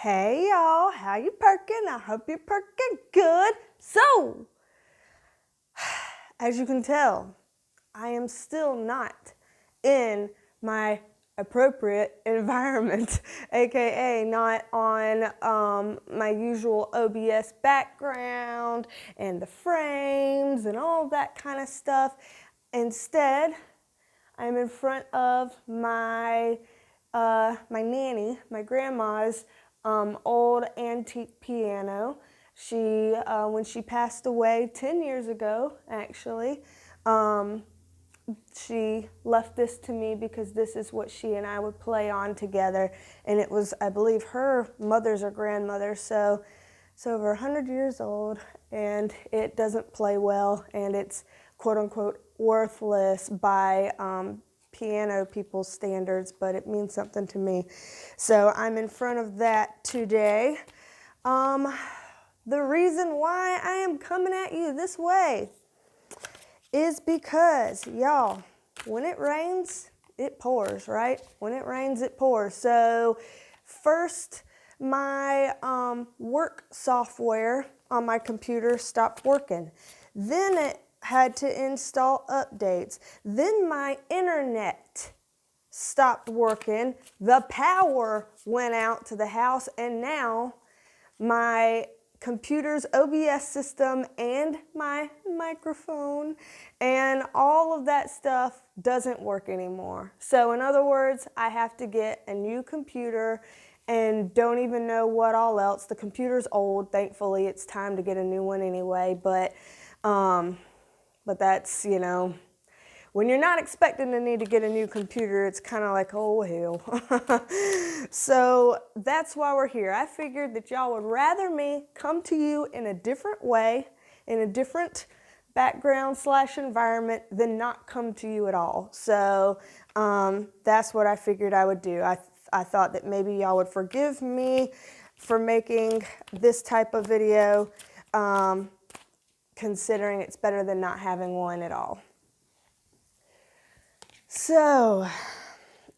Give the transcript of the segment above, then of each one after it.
Hey y'all, how you perking? I hope you're perking good. So, as you can tell, I am still not in my appropriate environment, aka not on my usual OBS background and the frames and all that kind of stuff. Instead, I'm in front of my nanny, my grandma's old antique piano. She, when she passed away 10 years ago, actually, she left this to me because this is what she and I would play on together. And it was, I believe, her mother's or grandmother. So it's over 100 years old and it doesn't play well and it's quote unquote worthless by piano people's standards, but it means something to me. So I'm in front of that today. The reason why I am coming at you this way is because, y'all, when it rains, it pours, right? When it rains, it pours. So first, my work software on my computer stopped working. Then it had to install updates. Then my internet stopped working. The power went out to the house, and now my computer's OBS system and my microphone and all of that stuff doesn't work anymore. So in other words, I have to get a new computer and don't even know what all else. The computer's old, thankfully it's time to get a new one anyway, but that's, you know, when you're not expecting to need to get a new computer, it's kind of like, oh, hell. So that's why we're here. I figured that y'all would rather me come to you in a different way, in a different background / environment than not come to you at all. So that's what I figured I would do. I thought that maybe y'all would forgive me for making this type of video, considering it's better than not having one at all. So,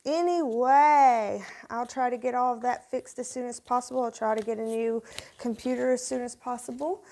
anyway, I'll try to get all of that fixed as soon as possible. I'll try to get a new computer as soon as possible.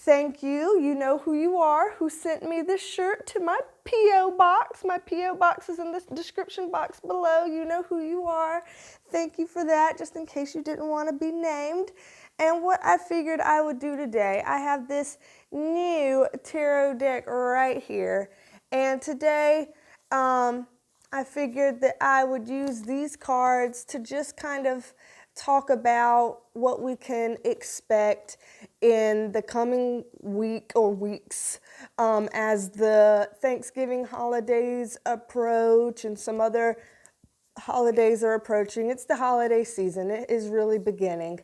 Thank you. You know who you are, who sent me this shirt to my P.O. box. My P.O. box is in the description box below. You know who you are. Thank you for that, just in case you didn't want to be named. And what I figured I would do today, I have this new tarot deck right here. And today, I figured that I would use these cards to just kind of talk about what we can expect in the coming week or weeks as the Thanksgiving holidays approach and some other holidays are approaching. It's the holiday season. It is really beginning.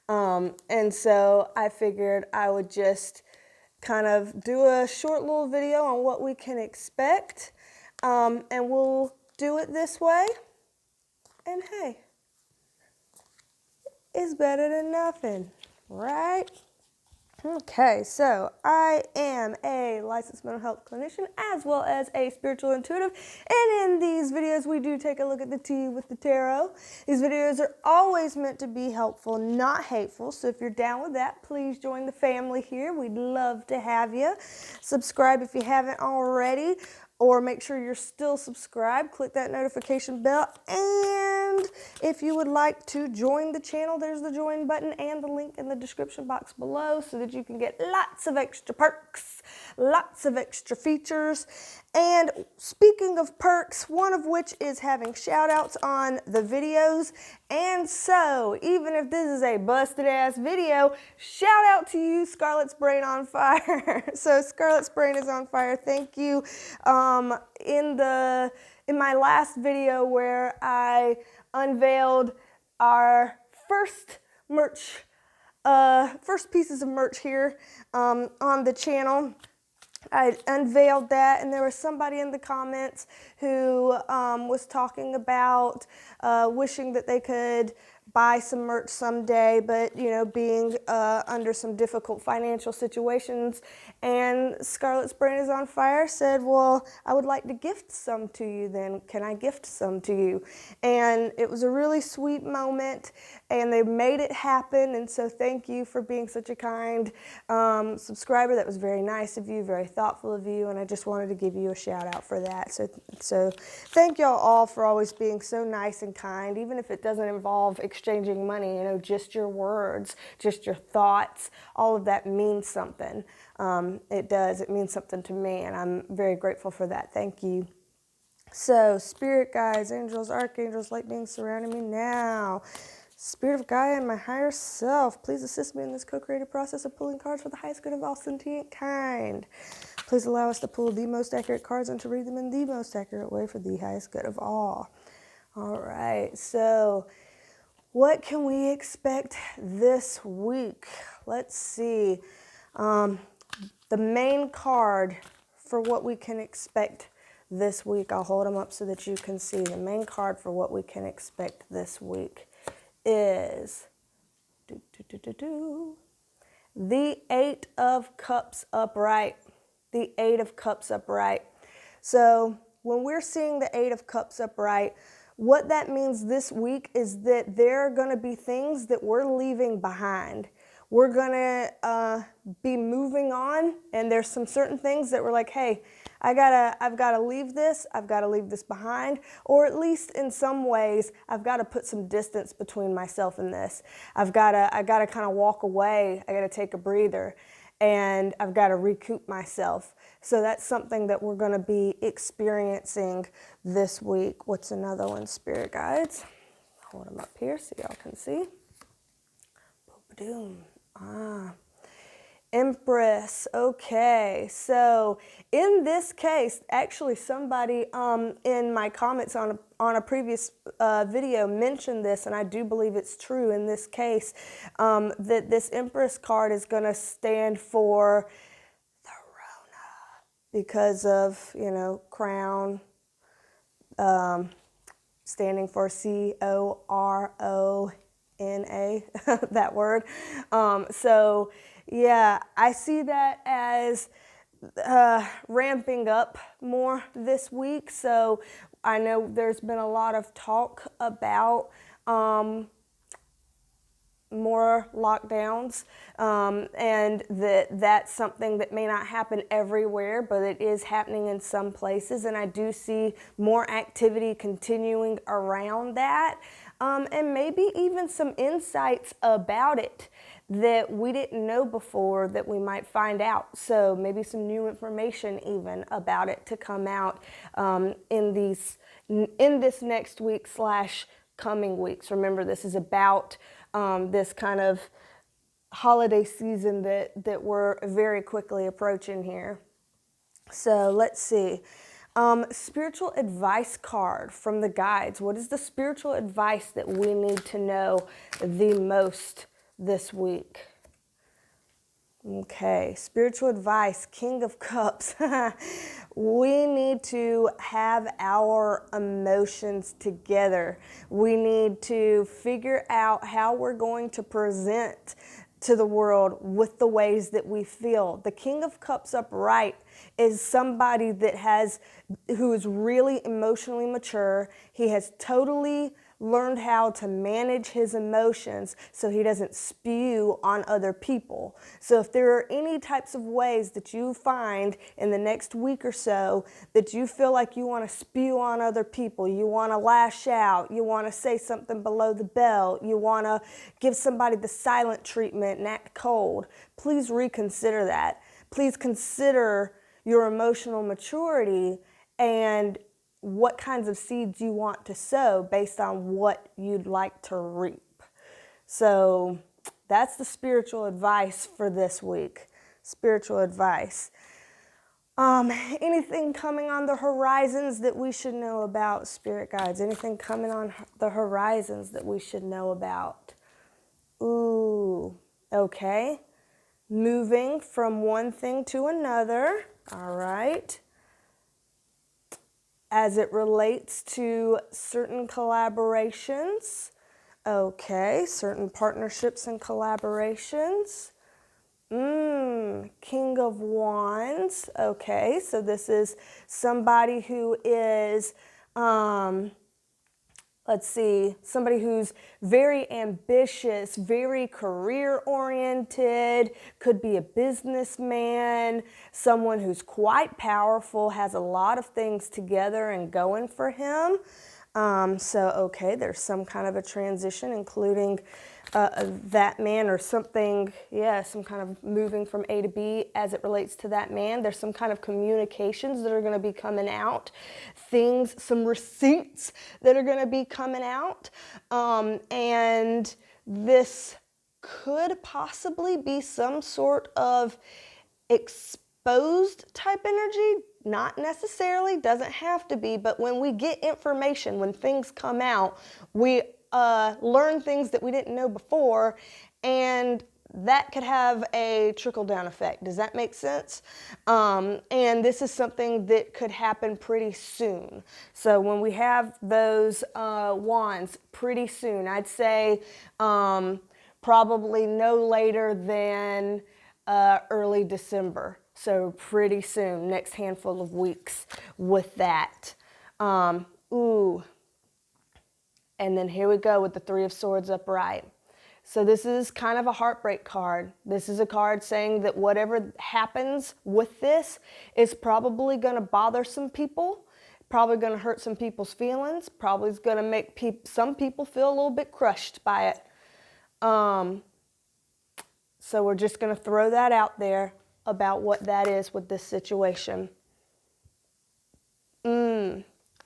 And so I figured I would just kind of do a short little video on what we can expect, and we'll do it this way, and hey, it's better than nothing, right? Okay, so I am a licensed mental health clinician as well as a spiritual intuitive, and in these videos we do take a look at the tea with the tarot. These videos are always meant to be helpful, not hateful, so if you're down with that, please join the family here. We'd love to have you. Subscribe if you haven't already, or make sure you're still subscribed. Click that notification bell, and if you would like to join the channel, there's the join button and the link in the description box below so that you can get lots of extra perks, lots of extra features. And speaking of perks, one of which is having shout outs on the videos. And so, even if this is a busted ass video, shout out to you, Scarlett's Brain on Fire. So Scarlett's Brain is on fire. Thank you. In my last video where I unveiled our first pieces of merch here on the channel, I unveiled that, and there was somebody in the comments who was talking about wishing that they could buy some merch someday, but being under some difficult financial situations. And Scarlet's Brain is on Fire said, well, I would like to gift some to you then. Can I gift some to you? And it was a really sweet moment, and they made it happen. And so thank you for being such a kind subscriber. That was very nice of you, very thoughtful of you, and I just wanted to give you a shout out for that. So thank y'all all for always being so nice and kind, even if it doesn't involve exchanging money, just your words, just your thoughts, all of that means something. It does. It means something to me, and I'm very grateful for that. Thank you. So, spirit guides, angels, archangels, light beings surrounding me now. Spirit of Gaia and my higher self, please assist me in this co-creative process of pulling cards for the highest good of all sentient kind. Please allow us to pull the most accurate cards and to read them in the most accurate way for the highest good of all. All right, so what can we expect this week? Let's see. The main card for what we can expect this week, I'll hold them up so that you can see. The main card for what we can expect this week is the Eight of Cups upright. The Eight of Cups upright. So when we're seeing the Eight of Cups upright, what that means this week is that there are going to be things that we're leaving behind. We're going to be moving on, and there's some certain things that we're like, hey, I've got to leave this. I've got to leave this behind, or at least in some ways, I've got to put some distance between myself and this. I've got to kind of walk away. I got to take a breather, and I've got to recoup myself. So that's something that we're going to be experiencing this week. What's another one, spirit guides? Hold them up here so y'all can see. Boom. Empress. Okay, so in this case, actually somebody in my comments on a previous video mentioned this, and I do believe it's true in this case, that this Empress card is going to stand for the Rona because of, crown, standing for CORONA, that word. So yeah, I see that as ramping up more this week. So I know there's been a lot of talk about more lockdowns, and that's something that may not happen everywhere, but it is happening in some places, and I do see more activity continuing around that, and maybe even some insights about it that we didn't know before that we might find out. So maybe some new information even about it to come out in this next week / coming weeks. Remember, this is about this kind of holiday season that we're very quickly approaching here. So let's see. Spiritual advice card from the guides. What is the spiritual advice that we need to know the most this week? Okay, spiritual advice, King of Cups. We need to have our emotions together. We need to figure out how we're going to present to the world with the ways that we feel. The King of Cups upright is somebody who is really emotionally mature. He has totally learned how to manage his emotions so he doesn't spew on other people. So if there are any types of ways that you find in the next week or so that you feel like you want to spew on other people, you want to lash out, you want to say something below the belt, you want to give somebody the silent treatment and act cold, please reconsider that. Please consider your emotional maturity and what kinds of seeds you want to sow based on what you'd like to reap. So that's the spiritual advice for this week. Spiritual advice. Anything coming on the horizons that we should know about, spirit guides? Anything coming on the horizons that we should know about? Ooh, okay. Moving from one thing to another. All right. As it relates to certain collaborations, okay, certain partnerships and collaborations. King of Wands. Okay, so this is somebody who is, let's see, somebody who's very ambitious, very career oriented, could be a businessman, someone who's quite powerful, has a lot of things together and going for him. Okay, there's some kind of a transition, including that man or something, yeah, some kind of moving from A to B as it relates to that man. There's some kind of communications that are going to be coming out, things, some receipts that are going to be coming out. And this could possibly be some sort of exposed type energy, not necessarily, doesn't have to be, but when we get information, when things come out, we learn things that we didn't know before, and that could have a trickle-down effect. Does that make sense? And this is something that could happen pretty soon. So when we have those wands pretty soon, I'd say probably no later than early December. So pretty soon, next handful of weeks with that. And then here we go with the Three of Swords upright. So this is kind of a heartbreak card. This is a card saying that whatever happens with this is probably going to bother some people, probably going to hurt some people's feelings, probably is going to make some people feel a little bit crushed by it. So we're just going to throw that out there about what that is with this situation.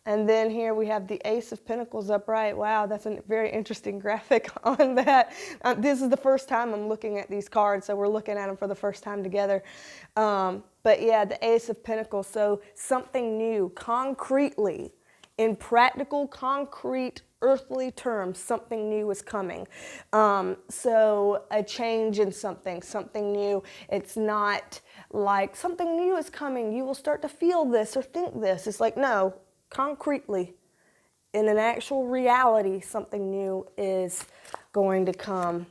And then here we have the Ace of Pentacles upright. Wow, that's a very interesting graphic on that. This is the first time I'm looking at these cards, so we're looking at them for the first time together. But yeah, the Ace of Pentacles, so something new, concretely, in practical, concrete, earthly terms, something new is coming. So a change in something new. It's not like something new is coming, you will start to feel this or think this. It's like, no, concretely, in an actual reality, something new is going to come.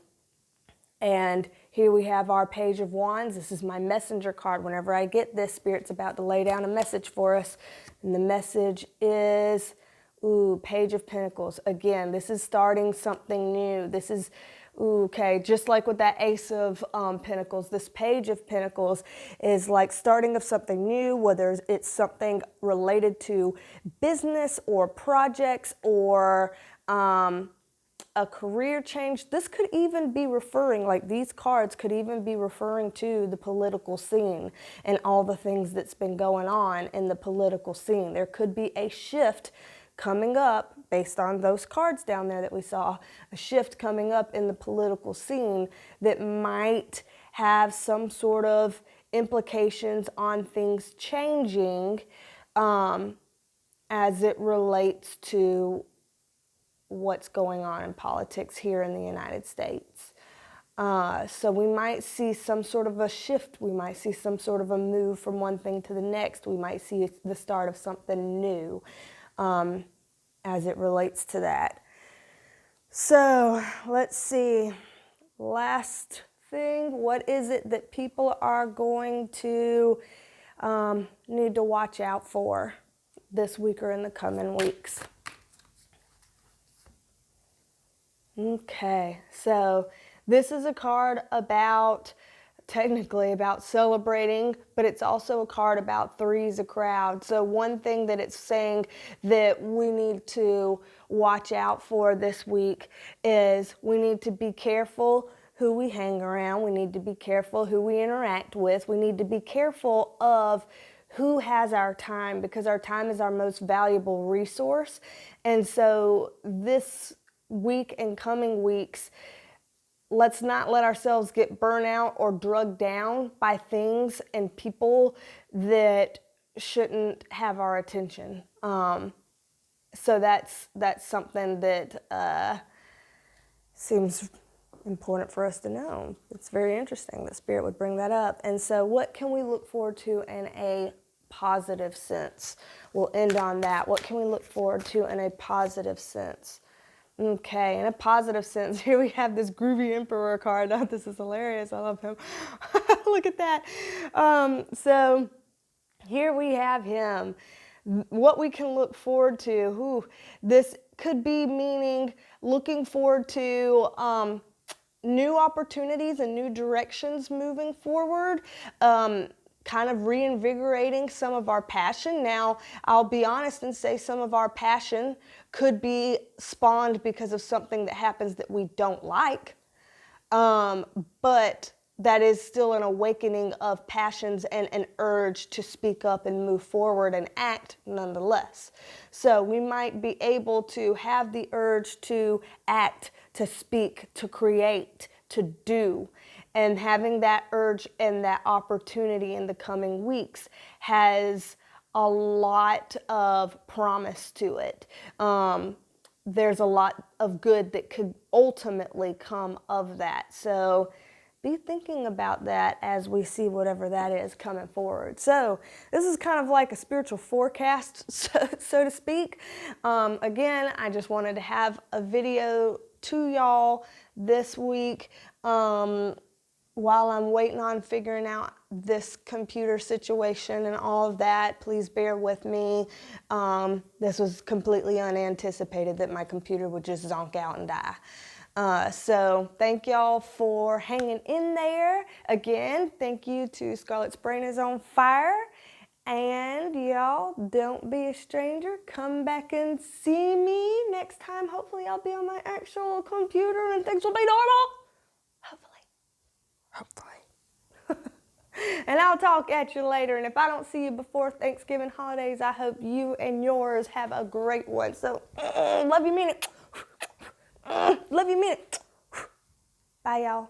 And here we have our Page of Wands. This is my messenger card. Whenever I get this, Spirit's about to lay down a message for us. And the message is, Page of Pentacles. Again, this is starting something new. This is, okay, just like with that Ace of Pentacles, this Page of Pentacles is like starting of something new, whether it's something related to business or projects or a career change. This could even be referring, like these cards could even be referring to the political scene and all the things that's been going on in the political scene. There could be a shift coming up based on those cards down there that we saw, a shift coming up in the political scene that might have some sort of implications on things changing as it relates to what's going on in politics here in the United States. So we might see some sort of a shift. We might see some sort of a move from one thing to the next. We might see the start of something new as it relates to that. So let's see. Last thing, what is it that people are going to need to watch out for this week or in the coming weeks? Okay, so this is a card about, technically about celebrating, but it's also a card about three's a crowd. So one thing that it's saying that we need to watch out for this week is we need to be careful who we hang around. We need to be careful who we interact with. We need to be careful of who has our time, because our time is our most valuable resource. And so this week and coming weeks, let's not let ourselves get burnt out or drugged down by things and people that shouldn't have our attention. So that's something that seems important for us to know. It's very interesting that Spirit would bring that up. And so what can we look forward to in a positive sense? We'll end on that. What can we look forward to in a positive sense? Okay, in a positive sense, here we have this groovy Emperor card. Oh, this is hilarious. I love him. Look at that. So here we have him. What we can look forward to. This could be meaning looking forward to new opportunities and new directions moving forward. Kind of reinvigorating some of our passion. Now, I'll be honest and say some of our passion could be spawned because of something that happens that we don't like. But that is still an awakening of passions and an urge to speak up and move forward and act nonetheless. So we might be able to have the urge to act, to speak, to create, to do. And having that urge and that opportunity in the coming weeks has a lot of promise to it. There's a lot of good that could ultimately come of that. So be thinking about that as we see whatever that is coming forward. So this is kind of like a spiritual forecast, so to speak. Again, I just wanted to have a video to y'all this week while I'm waiting on figuring out this computer situation and all of that. Please bear with me. This was completely unanticipated that my computer would just zonk out and die. So thank y'all for hanging in there. Again, thank you to Scarlett's Brain is on Fire. And y'all, don't be a stranger. Come back and see me next time. Hopefully I'll be on my actual computer and things will be normal. Hopefully. And I'll talk at you later. And if I don't see you before Thanksgiving holidays, I hope you and yours have a great one. So, love you, mean it. Love you, mean it. Bye, y'all.